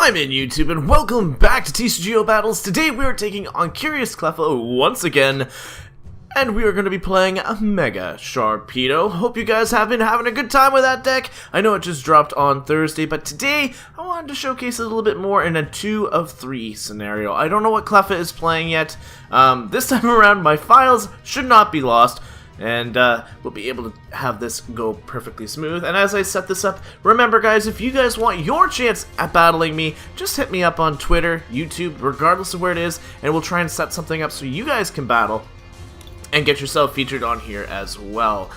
Diamond YouTube, and welcome back to TCGO Battles. Today we are taking on Curious Cleffa once again, and we are going to be playing a Mega Sharpedo. Hope you guys have been having a good time with that deck. I know it just dropped on Thursday, but today I wanted to showcase it a little bit more in a 2 of 3 scenario. I don't know what Cleffa is playing yet. This time around my files should not be lost, and we'll be able to have this go perfectly smooth. And as I set this up, remember guys, if you guys want your chance at battling me, just hit me up on Twitter, YouTube, regardless of where it is, and we'll try and set something up so you guys can battle and get yourself featured on here as well.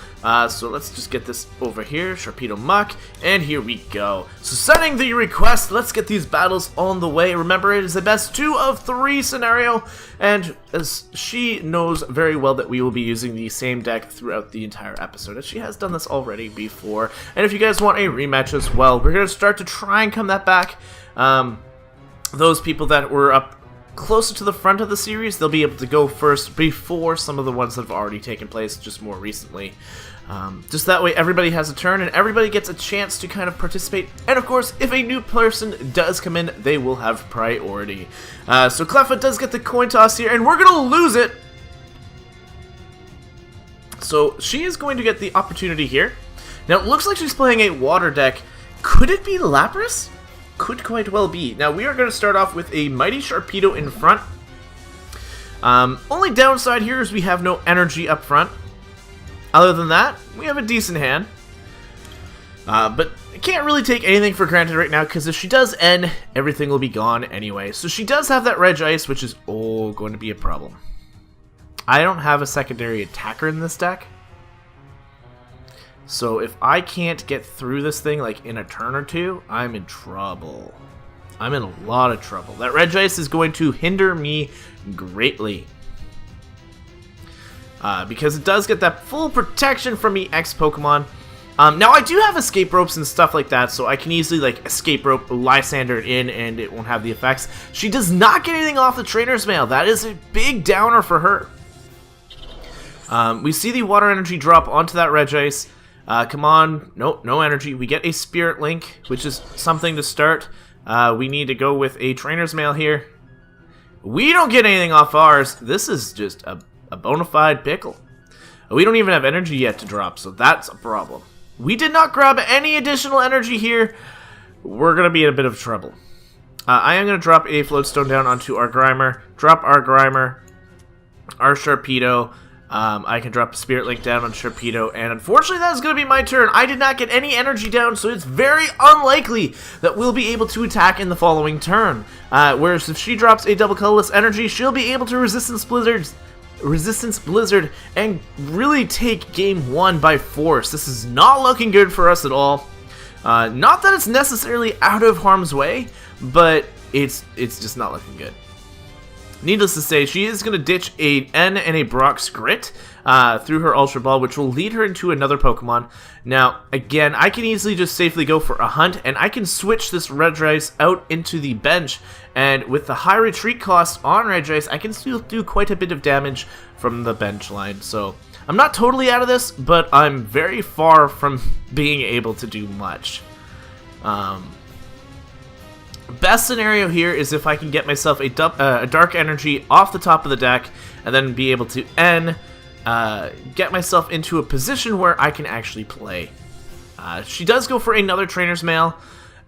So let's just get this over here, Sharpedo Muck, and here we go. So setting the request, let's get these battles on the way. Remember, it is the best 2 of 3 scenario, and as she knows very well that we will be using the same deck throughout the entire episode, as she has done this already before. And if you guys want a rematch as well, we're going to start to try and come that back. Those people that were up closer to the front of the series, they'll be able to go first before some of the ones that have already taken place just more recently. Just that way everybody has a turn and everybody gets a chance to kind of participate, and of course if a new person does come in, they will have priority. So Cleffa does get the coin toss here, and we're gonna lose it, so she is going to get the opportunity here. Now it looks like she's playing a water deck. Could it be Lapras? Could quite well be. Now we are going to start off with a Mighty Sharpedo in front. Only downside here is we have no energy up front. Other than that, we have a decent hand. But I can't really take anything for granted right now, because if she does end, everything will be gone anyway. So she does have that Reg Ice, which is going to be a problem. I don't have a secondary attacker in this deck. So if I can't get through this thing like in a turn or two, I'm in trouble. I'm in a lot of trouble. That Reg Ice is going to hinder me greatly. Because it does get that full protection from EX Pokemon. Now I do have escape ropes and stuff like that, so I can easily like escape rope Lysander in and it won't have the effects. She does not get anything off the Trainer's Mail. That is a big downer for her. We see the water energy drop onto that Reg Ice. Come on, nope, no energy. We get a Spirit Link, which is something to start. We need to go with a Trainer's Mail here. We don't get anything off ours. This is just a bona fide pickle. We don't even have energy yet to drop, so that's a problem. We did not grab any additional energy here. We're going to be in a bit of trouble. I am going to drop a Floatstone down onto our Grimer, drop our Grimer, our Sharpedo. I can drop a Spirit Link down on Sharpedo, and unfortunately that is going to be my turn. I did not get any energy down, so it's very unlikely that we'll be able to attack in the following turn. Whereas if she drops a double colorless energy, she'll be able to Resistance Blizzard and really take game 1 by force. This is not looking good for us at all. Not that it's necessarily out of harm's way, but it's just not looking good. Needless to say, she is going to ditch a N and a Brock's Grit through her Ultra Ball, which will lead her into another Pokemon. Now, again, I can easily just safely go for a Hunt, and I can switch this Reg Ice out into the bench. And with the high retreat cost on Reg Ice, I can still do quite a bit of damage from the bench line. So, I'm not totally out of this, but I'm very far from being able to do much. Best scenario here is if I can get myself a Dark Energy off the top of the deck, and then be able to get myself into a position where I can actually play. She does go for another Trainer's Mail.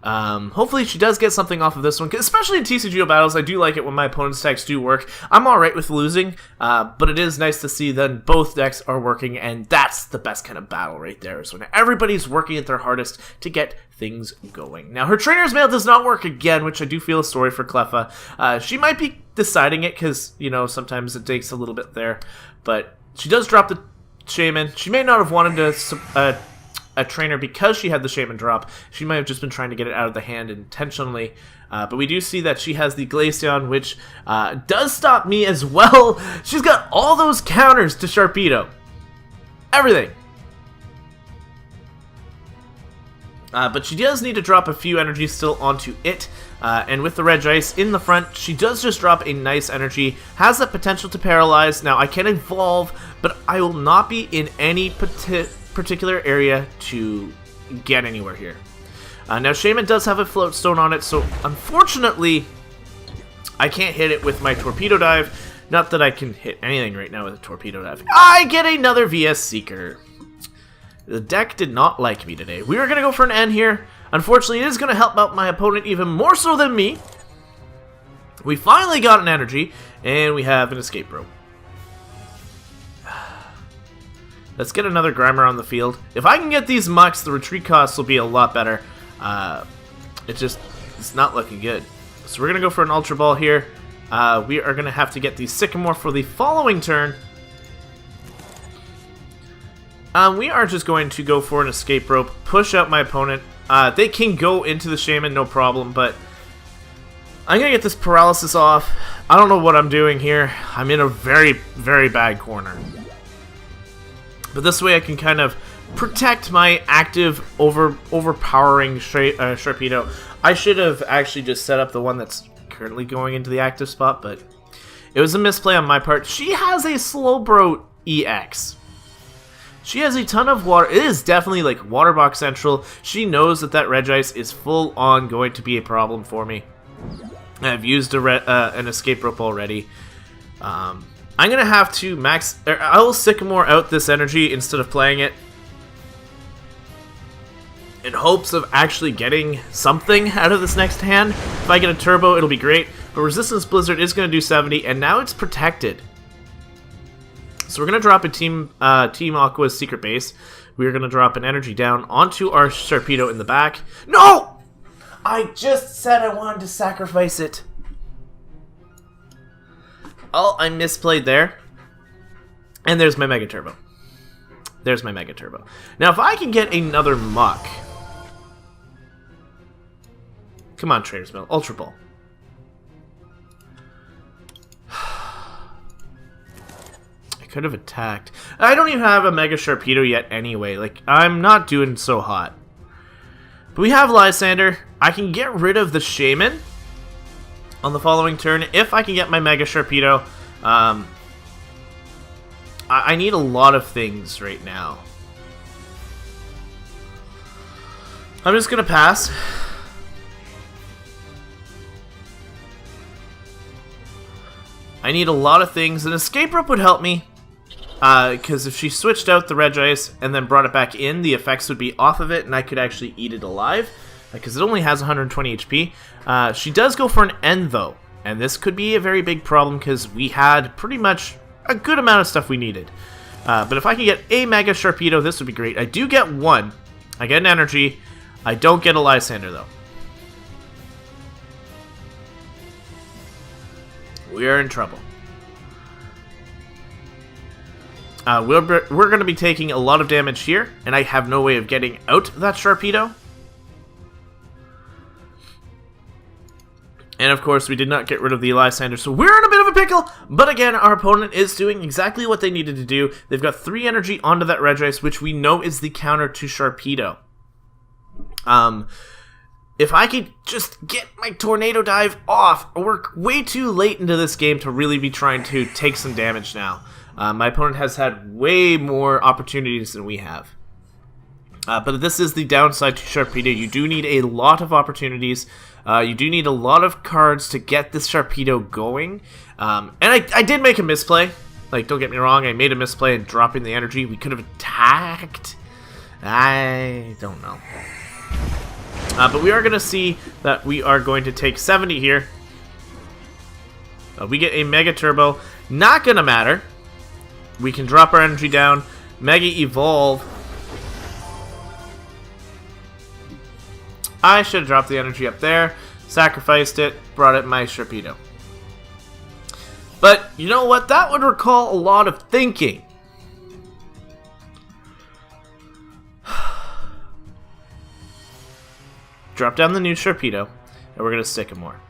Hopefully she does get something off of this one, especially in TCGO battles. I do like it when my opponent's decks do work. I'm alright with losing, but it is nice to see that both decks are working, and that's the best kind of battle right there, is when everybody's working at their hardest to get things going. Now, her Trainer's Mail does not work again, which I do feel sorry for Cleffa. She might be deciding it, because, you know, sometimes it takes a little bit there, but she does drop the Shaman. She may not have wanted to a trainer because she had the Shaman drop. She might have just been trying to get it out of the hand intentionally. But we do see that she has the Glaceon, which does stop me as well. She's got all those counters to Sharpedo. Everything. But she does need to drop a few energies still onto it. And with the Reg Ice in the front, she does just drop a nice energy. Has the potential to paralyze. Now, I can evolve, but I will not be in any particular area to get anywhere here. Now, Shaman does have a float stone on it, so unfortunately, I can't hit it with my torpedo dive. Not that I can hit anything right now with a torpedo dive. I get another VS Seeker. The deck did not like me today. We are going to go for an N here. Unfortunately, it is going to help out my opponent even more so than me. We finally got an energy, and we have an escape rope. Let's get another Grimer on the field. If I can get these mucks, the retreat costs will be a lot better. It's not looking good. So we're going to go for an Ultra Ball here. We are going to have to get the Sycamore for the following turn. We are just going to go for an escape rope, push out my opponent. They can go into the Shaman, no problem, but I'm going to get this paralysis off. I don't know what I'm doing here. I'm in a very, very bad corner. But this way I can kind of protect my active, overpowering Sharpedo. I should have actually just set up the one that's currently going into the active spot, but it was a misplay on my part. She has a Slowbro-EX. She has a ton of water. It is definitely like water box central. She knows that that Regice is full on going to be a problem for me. I've used an escape rope already. I'm going to have to I will Sycamore out this energy instead of playing it, in hopes of actually getting something out of this next hand. If I get a Turbo, it'll be great. But Resistance Blizzard is going to do 70, and now it's protected. So we're going to drop a Team Aqua's Secret Base. We're going to drop an energy down onto our Sharpedo in the back. No! I just said I wanted to sacrifice it. Oh, I misplayed there. And there's my Mega Turbo. There's my Mega Turbo. Now, if I can get another Muck... Come on, Trader's Mill. Ultra Ball. I could have attacked. I don't even have a Mega Sharpedo yet anyway. Like, I'm not doing so hot. But we have Lysander. I can get rid of the Shaman on the following turn if I can get my Mega Sharpedo. I need a lot of things right now. I'm just going to pass. I need a lot of things. An escape rope would help me. Because if she switched out the Regice and then brought it back in, the effects would be off of it and I could actually eat it alive. Because it only has 120 HP. She does go for an N though. And this could be a very big problem because we had pretty much a good amount of stuff we needed. But if I can get a Mega Sharpedo, this would be great. I do get one. I get an energy. I don't get a Lysander though. We are in trouble. We're going to be taking a lot of damage here, and I have no way of getting out that Sharpedo. And of course, we did not get rid of the Lysander, so we're in a bit of a pickle. But again, our opponent is doing exactly what they needed to do. They've got 3 energy onto that Regice, which we know is the counter to Sharpedo. If I could just get my Tornado Dive off, we're way too late into this game to really be trying to take some damage now. My opponent has had way more opportunities than we have. But this is the downside to Sharpedo. You do need a lot of opportunities. You do need a lot of cards to get this Sharpedo going. And I did make a misplay. Like, don't get me wrong, I made a misplay in dropping the energy. We could have attacked. I don't know. But we are going to see that we are going to take 70 here. We get a Mega Turbo. Not going to matter. We can drop our energy down. Mega Evolve. I should have dropped the energy up there. Sacrificed it. Brought it my Sharpedo. But you know what? That would recall a lot of thinking. Drop down the new Sharpedo, and we're going to Sycamore.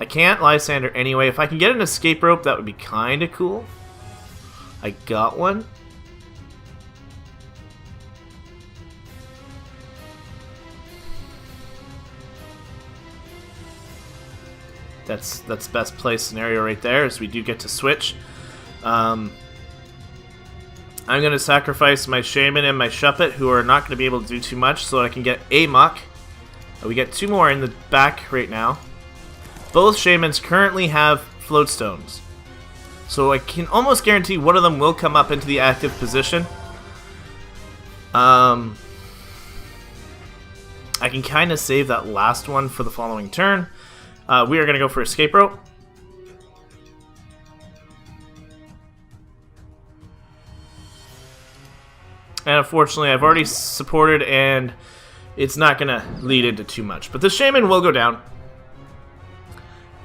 I can't Lysander anyway. If I can get an escape rope, that would be kind of cool. I got one. That's best play scenario right there, as we do get to switch. I I'm going to sacrifice my Shaman and my Shuppet, who are not going to be able to do too much, so that I can get a Muck. We get 2 more in the back right now. Both Shamans currently have Float Stones, so I can almost guarantee one of them will come up into the active position. I can kind of save that last one for the following turn. We are going to go for Escape Rope. And unfortunately, I've already supported, and it's not going to lead into too much. But the Shaman will go down.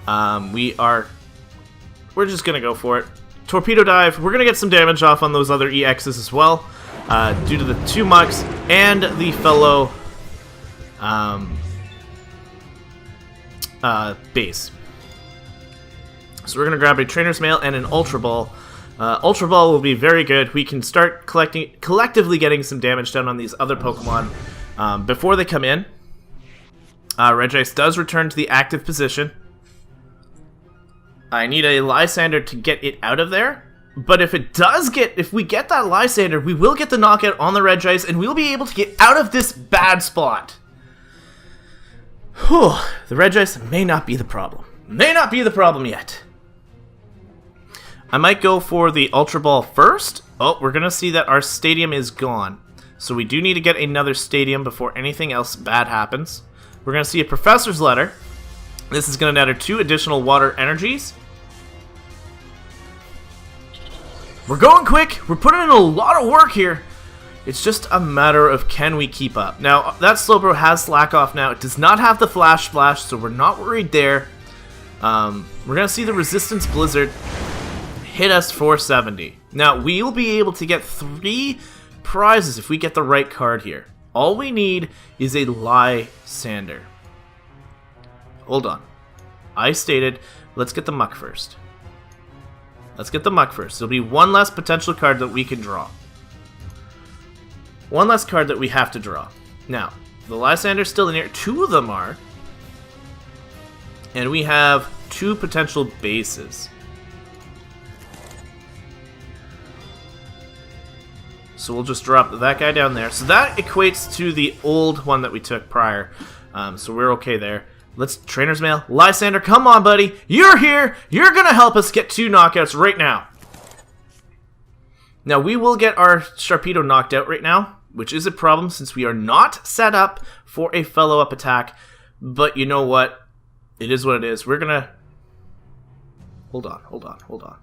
We're just going to go for it. Torpedo Dive. We're going to get some damage off on those other EXs as well, due to the 2 Mucks and the fellow base. So we're going to grab a Trainer's Mail and an Ultra Ball. Ultra Ball will be very good. We can start collectively getting some damage done on these other Pokemon before they come in. Regice does return to the active position. I need a Lysander to get it out of there. But if we get that Lysander, we will get the knockout on the Regice, and we'll be able to get out of this bad spot. Whew, the Regice may not be the problem. May not be the problem yet. I might go for the Ultra Ball first. Oh, we're going to see that our stadium is gone. So we do need to get another stadium before anything else bad happens. We're going to see a Professor's Letter. This is going to nether 2 additional water energies. We're going quick. We're putting in a lot of work here. It's just a matter of can we keep up. Now, that Slowbro has Slack Off now. It does not have the Flash Splash, so we're not worried there. We're going to see the Resistance Blizzard hit us 470. Now, we will be able to get 3 prizes if we get the right card here. All we need is a Lysander. Hold on. I stated, let's get the Muck first. Let's get the Muck first. There'll be 1 less potential card that we can draw. 1 less card that we have to draw. Now, the Lysander's still in here. 2 of them are. And we have 2 potential bases. So we'll just drop that guy down there. So that equates to the old one that we took prior. So we're okay there. Let's Trainer's Mail. Lysander, come on, buddy. You're here. You're going to help us get 2 knockouts right now. Now, we will get our Sharpedo knocked out right now, which is a problem since we are not set up for a follow-up attack. But you know what? It is what it is. We're going to... Hold on.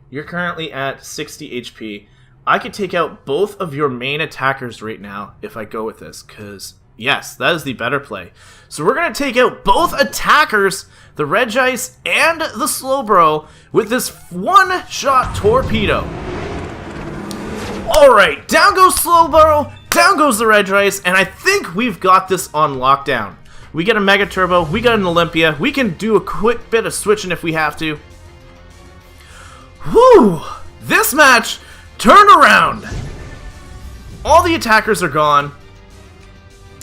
You're currently at 60 HP. I could take out both of your main attackers right now if I go with this, because, yes, that is the better play. So we're going to take out both attackers, the Regice and the Slowbro, with this 1-shot Torpedo. Alright, down goes Slowbro, down goes the Regice, and I think we've got this on lockdown. We get a Mega Turbo, we got an Olympia, we can do a quick bit of switching if we have to. Whew! This match... Turn around! All the attackers are gone.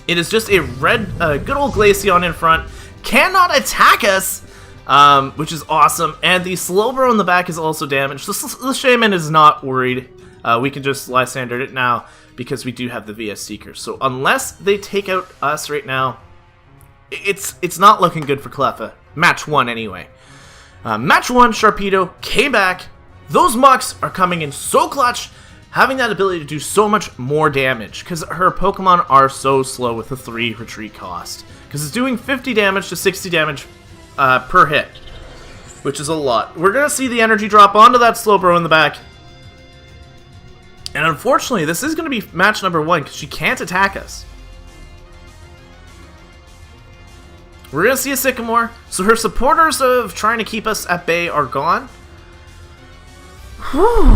It is just a good old Glaceon in front. Cannot attack us, which is awesome. And the Slowbro in the back is also damaged. The Shaman is not worried. We can just Lysander it now because we do have the VS Seeker. So unless they take out us right now, it's not looking good for Cleffa. Match 1 anyway. Match 1, Sharpedo came back. Those Mucks are coming in so clutch, having that ability to do so much more damage, because her Pokemon are so slow with the 3 retreat cost. Because it's doing 50 damage to 60 damage per hit, which is a lot. We're going to see the energy drop onto that Slowbro in the back. And unfortunately, this is going to be match number 1, because she can't attack us. We're going to see a Sycamore, so her supporters of trying to keep us at bay are gone. Whew.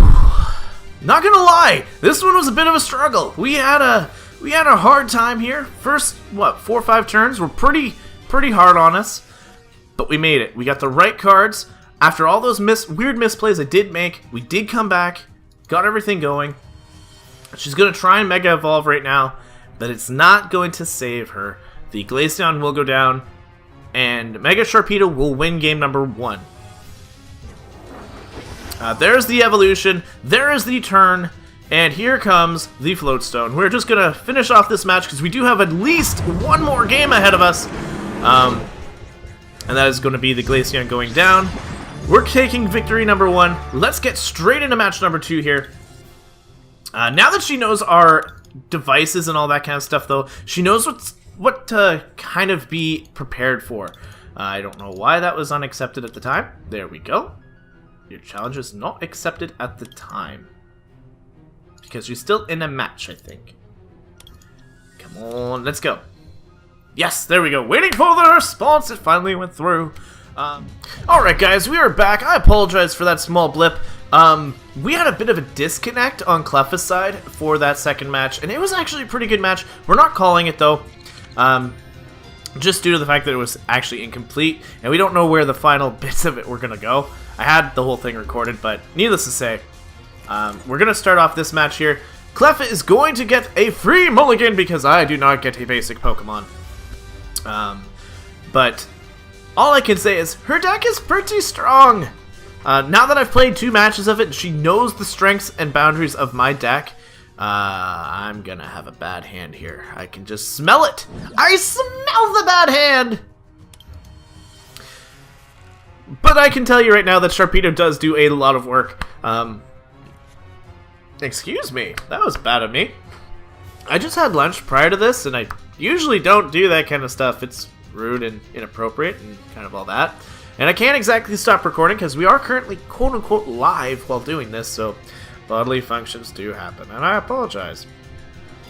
Not gonna lie, this one was a bit of a struggle. We had a hard time here. First, 4 or 5 turns were pretty hard on us, but we made it. We got the right cards. After all those weird misplays I did make, we did come back, got everything going. She's gonna try and Mega Evolve right now, but it's not going to save her. The Glaceon will go down, and Mega Sharpedo will win game number 1. There's the evolution, there is the turn, And here comes the Floatstone. We're just going to finish off this match because we do have at least one more game ahead of us. And that is going to be the Glaceon going down. We're taking victory number 1. Let's get straight into match number 2 here. Now that she knows our devices and all that kind of stuff, though, she knows what to kind of be prepared for. I don't know why that was unaccepted at the time. There we go. Your challenge is not accepted at the time. Because you're still in a match, I think. Come on, let's go. Yes, there we go. Waiting for the response. It finally went through. Alright, guys, we are back. I apologize for that small blip. We had a bit of a disconnect on Cleffa's side for that second match, and it was actually a pretty good match. We're not calling it, though. Just due to the fact that it was actually incomplete, and we don't know where the final bits of it were going to go. I had the whole thing recorded, but needless to say, we're going to start off this match here. Cleffa is going to get a free mulligan because I do not get a basic Pokemon. But all I can say is her deck is pretty strong. Now that I've played 2 matches of it, she knows the strengths and boundaries of my deck. I'm gonna have a bad hand here. I can just smell it. I smell the bad hand! But I can tell you right now that Sharpedo does do a lot of work. Excuse me, that was bad of me. I just had lunch prior to this, and I usually don't do that kind of stuff. It's rude and inappropriate and kind of all that. And I can't exactly stop recording because we are currently quote-unquote live while doing this, so bodily functions do happen, and I apologize.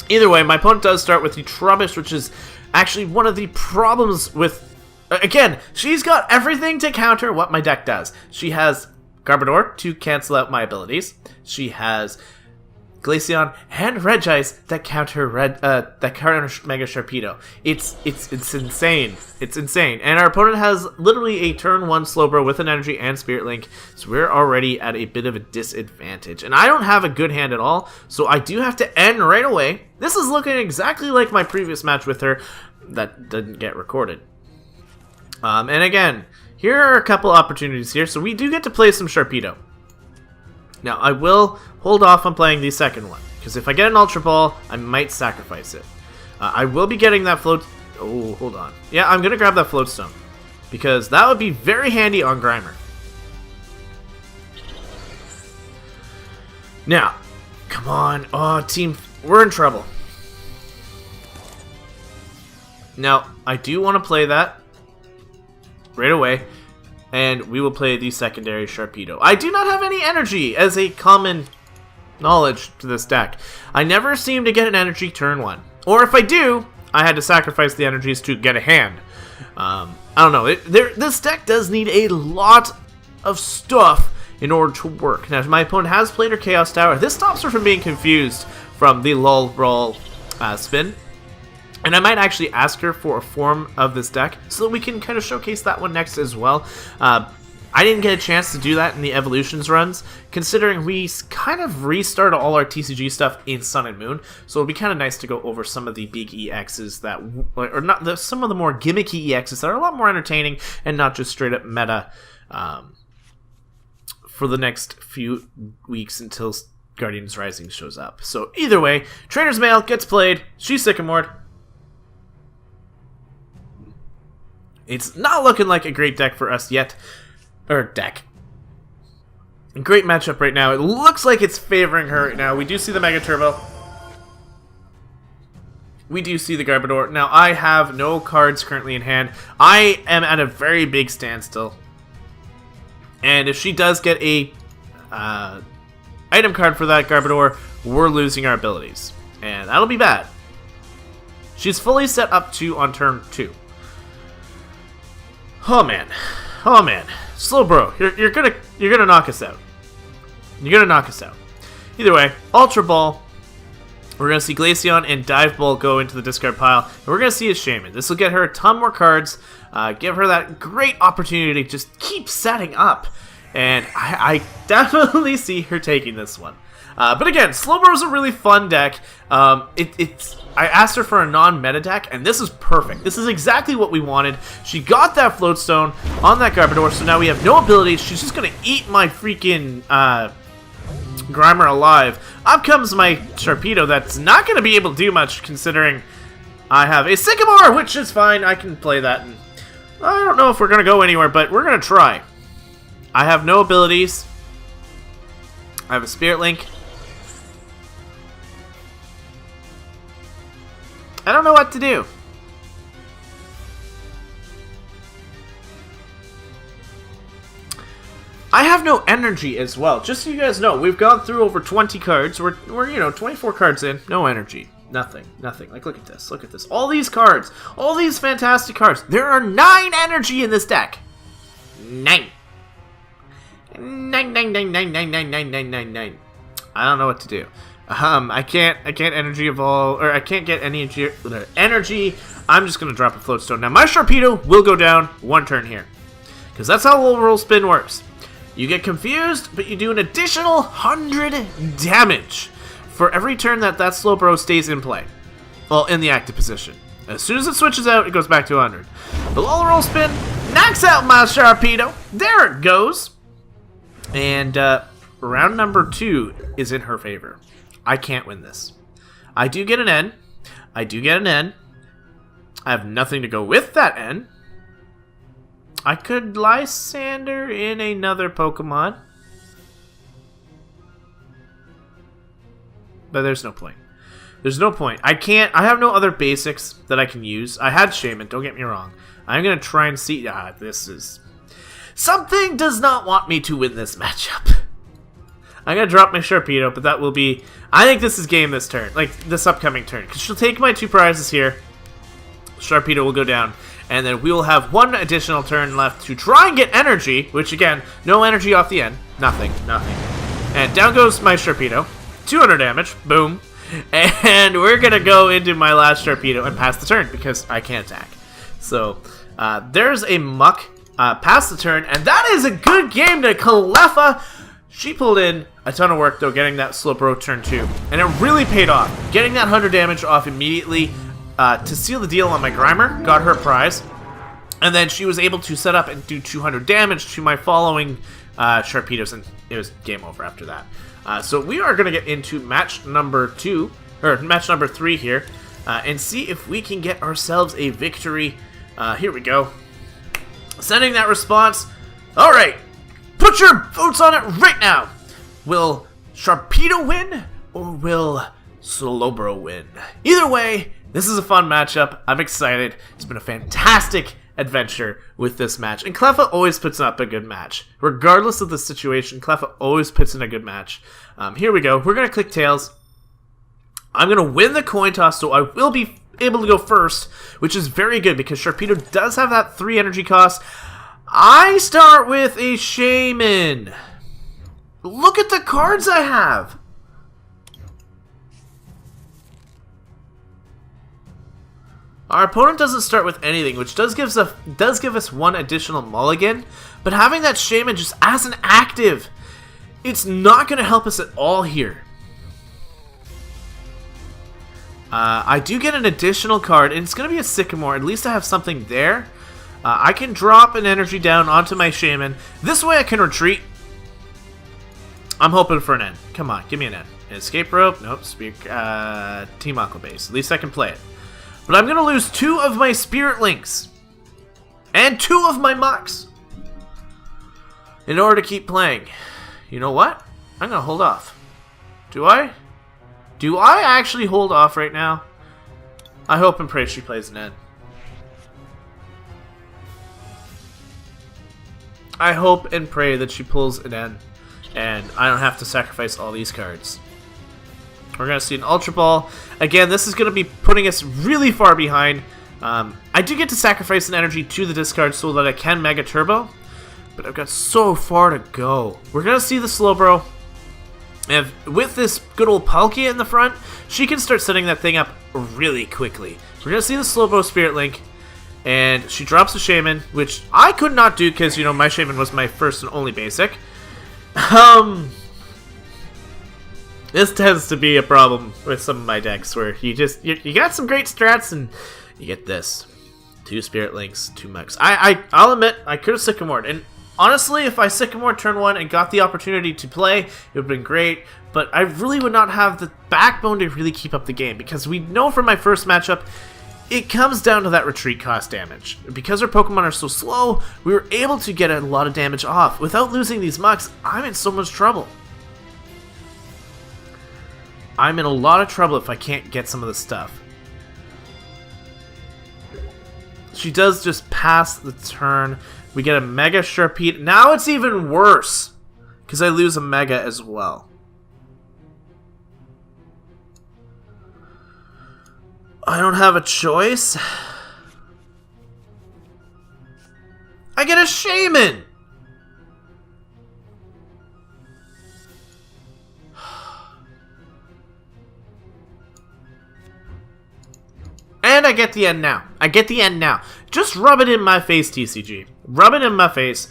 Either way, my opponent does start with the Trubbish, which is actually one of the problems with... Again, she's got everything to counter what my deck does. She has Garbodor to cancel out my abilities. She has Glaceon and Regice that counter Mega Sharpedo. It's insane. It's insane. And our opponent has literally a turn 1 Slowbro with an Energy and Spirit Link, so we're already at a bit of a disadvantage. And I don't have a good hand at all, so I do have to end right away. This is looking exactly like my previous match with her that didn't get recorded. And again, here are a couple opportunities here, so we do get to play some Sharpedo. Now, I will hold off on playing the second one, because if I get an Ultra Ball, I might sacrifice it. I will be getting that float... Oh, hold on. Yeah, I'm going to grab that Floatstone, because that would be very handy on Grimer. Now, come on. Oh, team, we're in trouble. Now, I do want to play that right away. And we will play the secondary Sharpedo. I do not have any energy as a common knowledge to this deck. I never seem to get an energy turn 1. Or if I do, I had to sacrifice the energies to get a hand. I don't know. This deck does need a lot of stuff in order to work. Now, my opponent has played her Chaos Tower. This stops her from being confused from the Lull Brawl spin. And I might actually ask her for a form of this deck so that we can kind of showcase that one next as well. I didn't get a chance to do that in the Evolutions runs, considering we kind of restarted all our TCG stuff in Sun and Moon. So it'll be kind of nice to go over some of the big EXs that, or not, some of the more gimmicky EXs that are a lot more entertaining and not just straight up meta for the next few weeks until Guardians Rising shows up. So either way, Trainer's Mail gets played. She's Sycamored. It's not looking like a great deck for us yet. Or deck. Great matchup right now. It looks like it's favoring her right now. We do see the Mega Turbo. We do see the Garbodor. Now, I have no cards currently in hand. I am at a very big standstill. And if she does get a item card for that Garbodor, we're losing our abilities. And that'll be bad. She's fully set up on turn 2. Oh man, oh man, Slowbro, you're gonna knock us out. You're gonna knock us out. Either way, Ultra Ball. We're gonna see Glaceon and Dive Ball go into the discard pile, and we're gonna see a Shaman. This will get her a ton more cards, give her that great opportunity to just keep setting up, and I definitely see her taking this one. But again, Slowbro is a really fun deck. I asked her for a non-meta deck, and this is perfect. This is exactly what we wanted. She got that Floatstone on that Garbodor, so now we have no abilities. She's just going to eat my freaking Grimer alive. Up comes my Sharpedo that's not going to be able to do much considering I have a Sycamore, which is fine. I can play that. And I don't know if we're going to go anywhere, but we're going to try. I have no abilities. I have a Spirit Link. I don't know what to do. I have no energy as well. Just so you guys know, we've gone through over 20 cards. We're 24 cards in. No energy. Nothing. Like, look at this. Look at this. All these cards. All these fantastic cards. There are 9 energy in this deck. 9. 9. I don't know what to do. I can't energy evolve, or I can't get any energy. I'm just going to drop a Floatstone. Now, my Sharpedo will go down 1 turn here. Because that's how Low Roll Spin works. You get confused, but you do an additional 100 damage for every turn that Slowbro stays in play. Well, in the active position. As soon as it switches out, it goes back to 100. The Low Roll Spin knocks out my Sharpedo. There it goes. And round number 2 is in her favor. I can't win this. I do get an N. I have nothing to go with that N. I could Lysander in another Pokemon. But there's no point. I have no other basics that I can use. I had Shaman, don't get me wrong. I'm going to try and see... this is... Something does not want me to win this matchup. I'm going to drop my Sharpedo, but that will be... I think this is game this turn. Like, this upcoming turn. Because she'll take my 2 prizes here. Sharpedo will go down. And then we will have 1 additional turn left to try and get energy. Which, again, no energy off the end. Nothing. And down goes my Sharpedo. 200 damage. Boom. And we're going to go into my last Sharpedo and pass the turn. Because I can't attack. So, there's a Muck. Pass the turn. And that is a good game to Cleffa. She pulled in a ton of work, though, getting that Slowbro turn 2. And it really paid off. Getting that 100 damage off immediately to seal the deal on my Grimer. Got her prize. And then she was able to set up and do 200 damage to my following Sharpedos. And it was game over after that. So we are going to get into match number 2. Or match number 3 here. And see if we can get ourselves a victory. Here we go. Sending that response. Alright. Put your votes on it right now! Will Sharpedo win, or will Slowbro win? Either way, this is a fun matchup. I'm excited. It's been a fantastic adventure with this match. And Cleffa always puts up a good match. Regardless of the situation, Cleffa always puts in a good match. Here we go. We're going to click Tails. I'm going to win the coin toss, so I will be able to go first, which is very good because Sharpedo does have that 3 energy cost. I start with a Shaman. Look at the cards I have. Our opponent doesn't start with anything, which does give us 1 additional mulligan. But having that Shaman just as an active, it's not going to help us at all here. I do get an additional card, and it's going to be a Sycamore. At least I have something there. I can drop an energy down onto my Shaman. This way I can retreat. I'm hoping for an N. Come on, give me an N. An escape rope? Nope. Team Aqua Base. At least I can play it. But I'm going to lose 2 of my Spirit Links. And 2 of my Mucks. In order to keep playing. You know what? I'm going to hold off. Do I? Do I actually hold off right now? I hope and pray she plays an N. I hope and pray that she pulls an N, and I don't have to sacrifice all these cards. We're going to see an Ultra Ball. Again, this is going to be putting us really far behind. I do get to sacrifice an energy to the discard so that I can Mega Turbo, but I've got so far to go. We're going to see the Slowbro, and with this good old Palkia in the front, she can start setting that thing up really quickly. We're going to see the Slowbro Spirit Link. And she drops a Shaman, which I could not do because, you know, my Shaman was my first and only basic. This tends to be a problem with some of my decks where you got some great strats and you get this. 2 Spirit Links, 2 Mucks. I'll admit, I could have Sycamored. And Honestly, if I Sycamore turn 1 and got the opportunity to play, it would have been great, but I really would not have the backbone to really keep up the game, because we know from my first matchup, it comes down to that retreat cost damage. Because our Pokemon are so slow, we were able to get a lot of damage off. Without losing these mucks, I'm in so much trouble. I'm in a lot of trouble if I can't get some of this stuff. She does just pass the turn. We get a Mega Sharpedo. Now it's even worse, because I lose a Mega as well. I don't have a choice. I get a Shaman! And I get the end now. I get the end now. Just rub it in my face, TCG. Rub it in my face.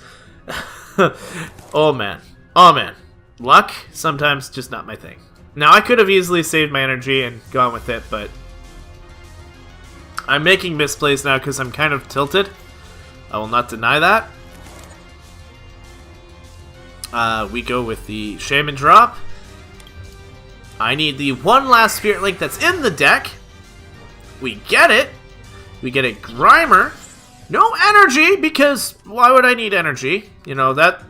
Oh man. Oh man. Luck, sometimes just not my thing. Now I could have easily saved my energy and gone with it, but I'm making misplays now because I'm kind of tilted. I will not deny that. We go with the Shaman drop. I need the one last Spirit Link that's in the deck. We get it. We get a Grimer. No energy, because why would I need energy? You know, that...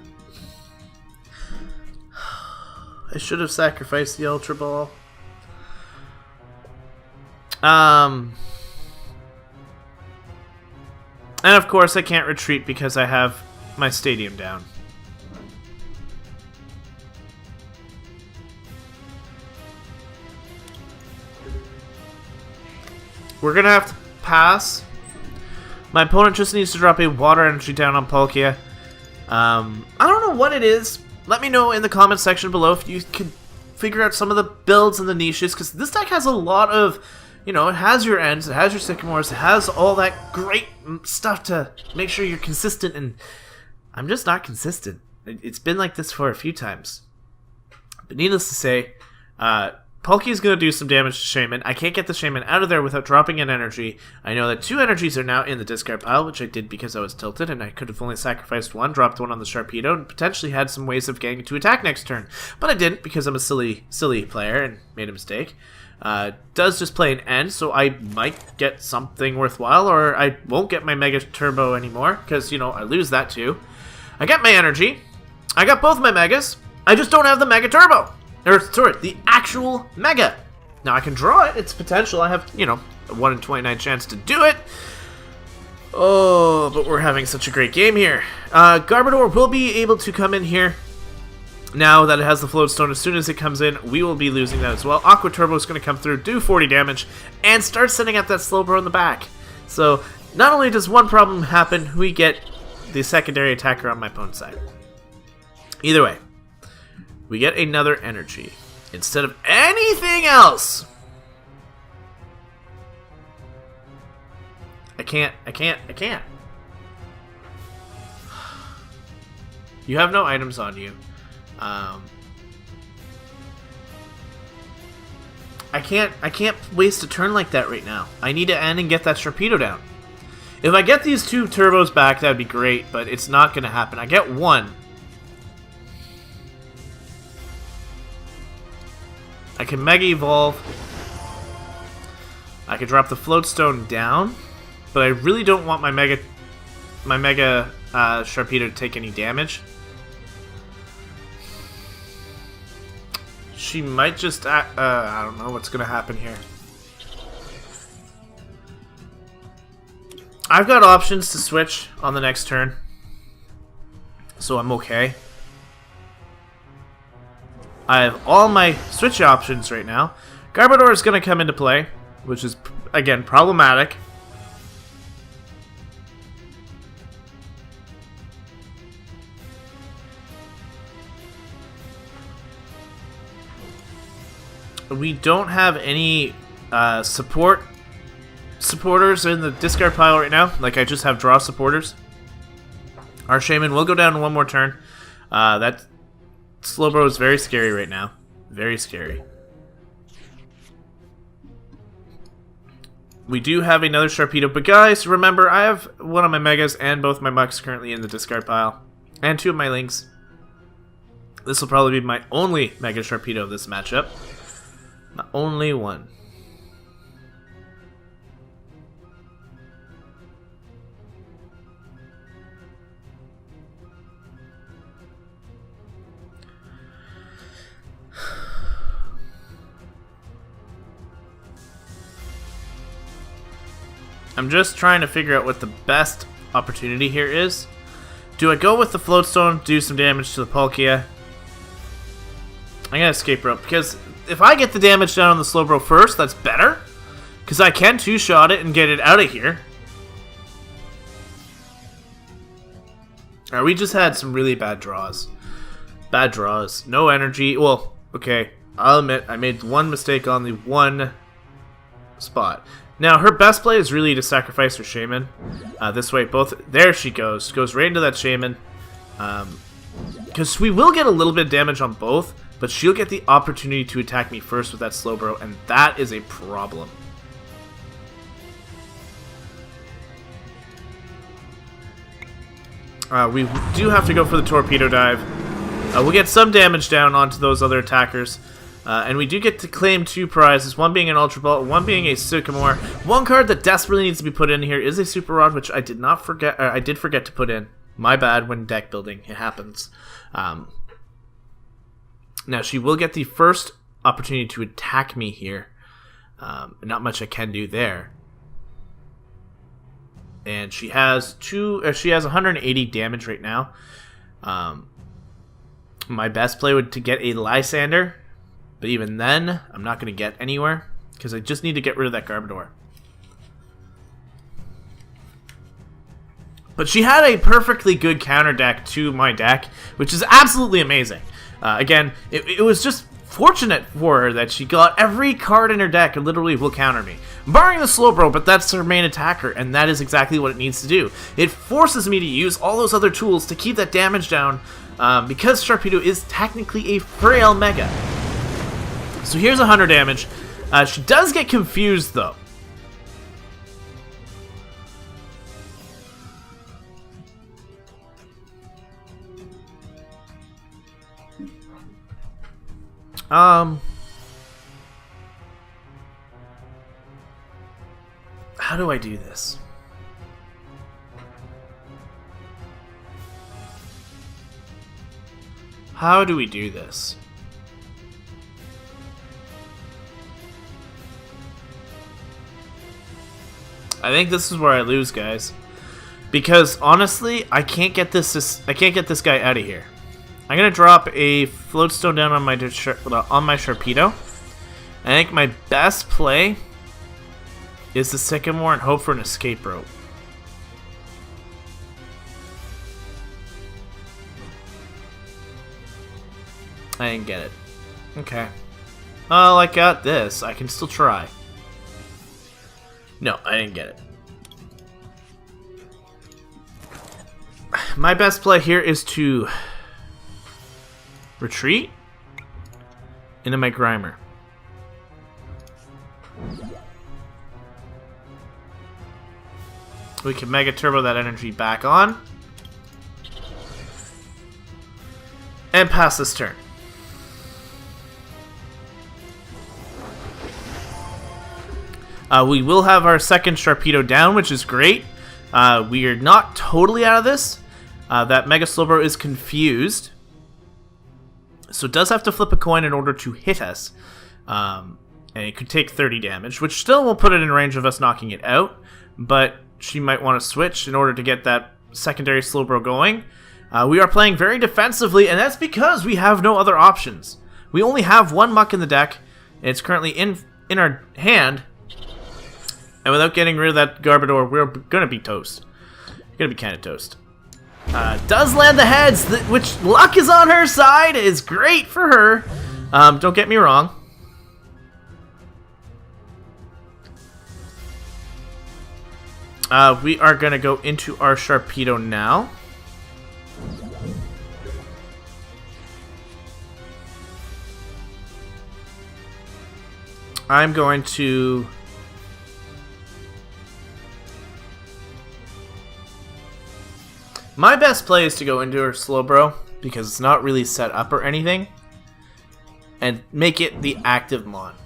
I should have sacrificed the Ultra Ball. And of course I can't retreat because I have my stadium down. We're gonna have to pass. My opponent just needs to drop a water energy down on Palkia. I don't know what it is. Let me know in the comment section below if you can figure out some of the builds and the niches, because this deck has a lot of, you know, it has your ends, it has your sycamores, it has all that great stuff to make sure you're consistent, and I'm just not consistent. It's been like this for a few times. But needless to say, Palkia's going to do some damage to Shaman. I can't get the Shaman out of there without dropping an energy. I know that 2 energies are now in the discard pile, which I did because I was tilted, and I could have only sacrificed 1, dropped 1 on the Sharpedo, and potentially had some ways of getting to attack next turn. But I didn't because I'm a silly player and made a mistake. Does just play an end, so I might get something worthwhile, or I won't get my Mega Turbo anymore, because, you know, I lose that too. I got my energy. I got both my Megas. I just don't have the Mega Turbo. Or, sorry, the actual Mega. Now, I can draw it. It's potential. I have, you know, a 1 in 29 chance to do it. Oh, but we're having such a great game here. Garbodor will be able to come in here. Now that it has the Floatstone, as soon as it comes in, we will be losing that as well. Aqua Turbo is going to come through, do 40 damage, and start sending out that Slowbro in the back. So, not only does one problem happen, we get the secondary attacker on my opponent's side. Either way. We get another energy instead of anything else. I can't. You have no items on you. I can't waste a turn like that right now. I need to end and get that Sharpedo down. If I get these 2 turbos back, that'd be great, but it's not going to happen. I get 1. I can Mega Evolve. I can drop the Floatstone down, but I really don't want my Mega Sharpedo to take any damage. She might just I don't know what's gonna happen here. I've got options to switch on the next turn, so I'm okay. I have all my switch options right now. Garbodor is going to come into play, which is, again, problematic. We don't have any supporters in the discard pile right now. Like, I just have draw supporters. Our Shaman will go down in 1 more turn. That Slowbro is very scary right now. Very scary. We do have another Sharpedo, but guys, remember, I have one of my Megas and both my Mucks currently in the discard pile. And 2 of my links. This will probably be my only Mega Sharpedo this matchup. My only one. I'm just trying to figure out what the best opportunity here is. Do I go with the Floatstone, do some damage to the Palkia? I'm gonna escape rope, because if I get the damage down on the Slowbro first, that's better. Because I can two-shot it and get it out of here. Alright, we just had some really bad draws. Bad draws. No energy. Well, okay, I'll admit, I made one mistake on the one spot. Now, her best play is really to sacrifice her Shaman. This way, both... There she goes. Goes right into that Shaman. Because we will get a little bit of damage on both, but she'll get the opportunity to attack me first with that Slowbro, and that is a problem. We do have to go for the Torpedo Dive. We'll get some damage down onto those other attackers. And we do get to claim 2 prizes, one being an Ultra Ball, one being a Sycamore. One card that desperately needs to be put in here is a Super Rod, which I did not forget. I did forget to put in. My bad when deck building. It happens. Now, she will get the first opportunity to attack me here. Not much I can do there. And she has 180 damage right now. My best play would to get a Lysander. But even then, I'm not going to get anywhere, because I just need to get rid of that Garbodor. But she had a perfectly good counter deck to my deck, which is absolutely amazing. Again, it was just fortunate for her that she got every card in her deck and literally will counter me. Barring the Slowbro, but that's her main attacker, and that is exactly what it needs to do. It forces me to use all those other tools to keep that damage down, because Sharpedo is technically a frail Mega. So here's 100 damage. She does get confused, though. How do I do this? How do we do this? I think this is where I lose, guys, because honestly, I can't get this guy out of here. I'm gonna drop a Floatstone down on my Sharpedo. I think my best play is the Sycamore and hope for an escape rope. I didn't get it. Okay. Well, I got this. I can still try. No, I didn't get it. My best play here is to retreat into my Grimer. We can Mega Turbo that energy back on. And pass this turn. We will have our second Sharpedo down, which is great. We are not totally out of this. That Mega Slowbro is confused. So it does have to flip a coin in order to hit us. And it could take 30 damage, which still will put it in range of us knocking it out. But she might want to switch in order to get that secondary Slowbro going. We are playing very defensively, and that's because we have no other options. We only have one Muck in the deck, and it's currently in our hand. And without getting rid of that Garbodor, we're going to be toast. Going to be kind of toast. Does land the heads, which luck is on her side. Is great for her. Don't get me wrong. We are going to go into our Sharpedo now. I'm going to... My best play is to go into her Slowbro, because it's not really set up or anything, and make it the active Mon.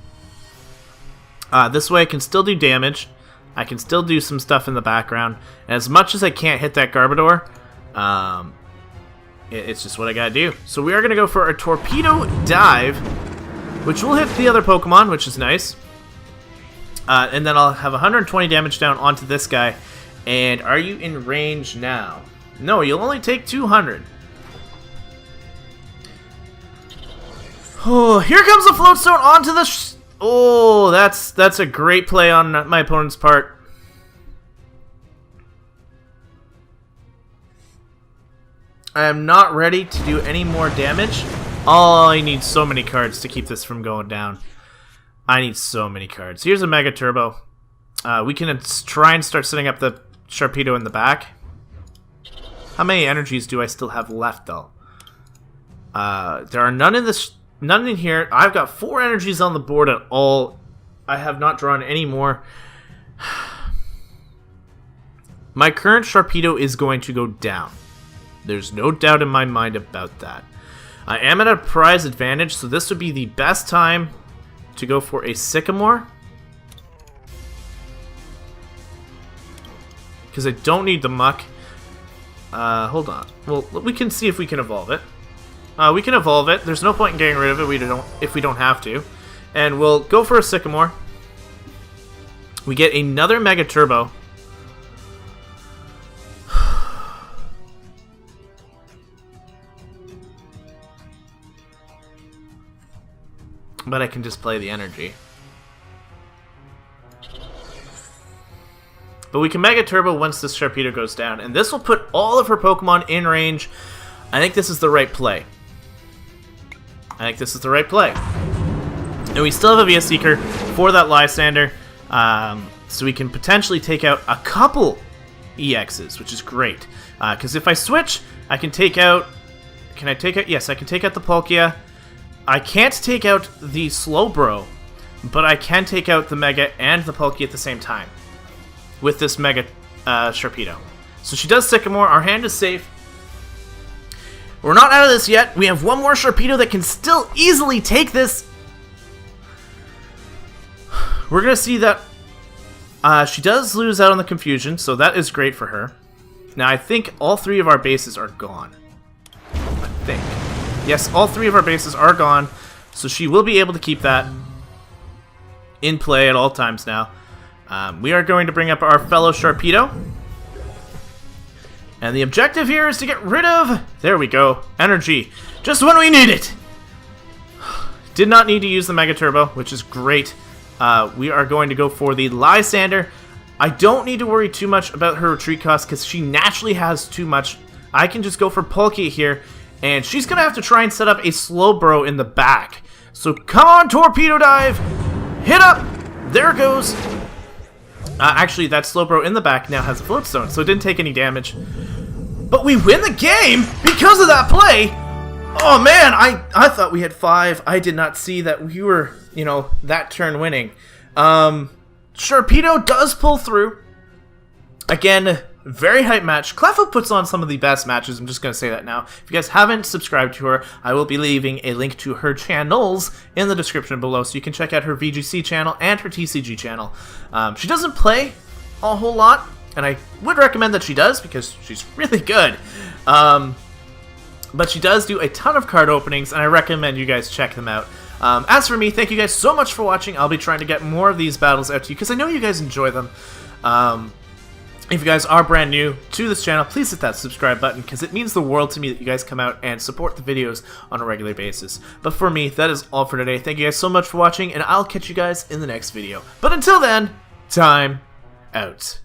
This way I can still do damage, I can still do some stuff in the background, and as much as I can't hit that Garbodor, it's just what I gotta do. So we are gonna go for a Torpedo Dive, which will hit the other Pokemon, which is nice. And then I'll have 120 damage down onto this guy. And are you in range now? No, you'll only take 200. Oh, here comes the Float Stone onto the... oh, that's a great play on my opponent's part. I am not ready to do any more damage. Oh, I need so many cards to keep this from going down. I need so many cards. Here's a Mega Turbo. We can try and start setting up the Sharpedo in the back. How many energies do I still have left, though? There are none in here. I've got 4 energies on the board at all. I have not drawn any more. My current Sharpedo is going to go down. There's no doubt in my mind about that. I am at a prize advantage, so this would be the best time to go for a Sycamore. Because I don't need the Muck. Hold on. Well, we can see if we can evolve it. We can evolve it. There's no point in getting rid of it if we don't have to. And we'll go for a Sycamore. We get another Mega Turbo. But I can just play the energy. But we can Mega Turbo once this Sharpedo goes down. And this will put all of her Pokemon in range. I think this is the right play. And we still have a VS Seeker for that Lysander. So we can potentially take out a couple EXs, which is great. Because if I switch, I can take out... can I take out... yes, I can take out the Palkia. I can't take out the Slowbro, but I can take out the Mega and the Palkia at the same time with this Mega Sharpedo. So she does Sycamore. Our hand is safe. We're not out of this yet. We have one more Sharpedo that can still easily take this. We're going to see that she does lose out on the confusion, so that is great for her. Now, I think all 3 of our bases are gone. I think. Yes, all 3 of our bases are gone, so she will be able to keep that in play at all times now. We are going to bring up our fellow Sharpedo. And the objective here is to get rid of... there we go. Energy. Just when we need it! Did not need to use the Mega Turbo, which is great. We are going to go for the Lysander. I don't need to worry too much about her retreat cost because she naturally has too much. I can just go for Palkia here. And she's going to have to try and set up a Slowbro in the back. So come on, Torpedo Dive! Hit up! There it goes. Actually, that Slowbro in the back now has a Float Stone, so it didn't take any damage. But we win the game because of that play! Oh man, I thought we had 5. I did not see that we were, you know, that turn winning. Sharpedo does pull through. Again, very hype match. Cleffa puts on some of the best matches. I'm just going to say that now. If you guys haven't subscribed to her, I will be leaving a link to her channels in the description below, so you can check out her VGC channel and her TCG channel. She doesn't play a whole lot, and I would recommend that she does because she's really good. But she does do a ton of card openings, and I recommend you guys check them out. As for me, thank you guys so much for watching. I'll be trying to get more of these battles out to you because I know you guys enjoy them. If you guys are brand new to this channel, please hit that subscribe button because it means the world to me that you guys come out and support the videos on a regular basis. But for me, that is all for today. Thank you guys so much for watching, and I'll catch you guys in the next video. But until then, time out.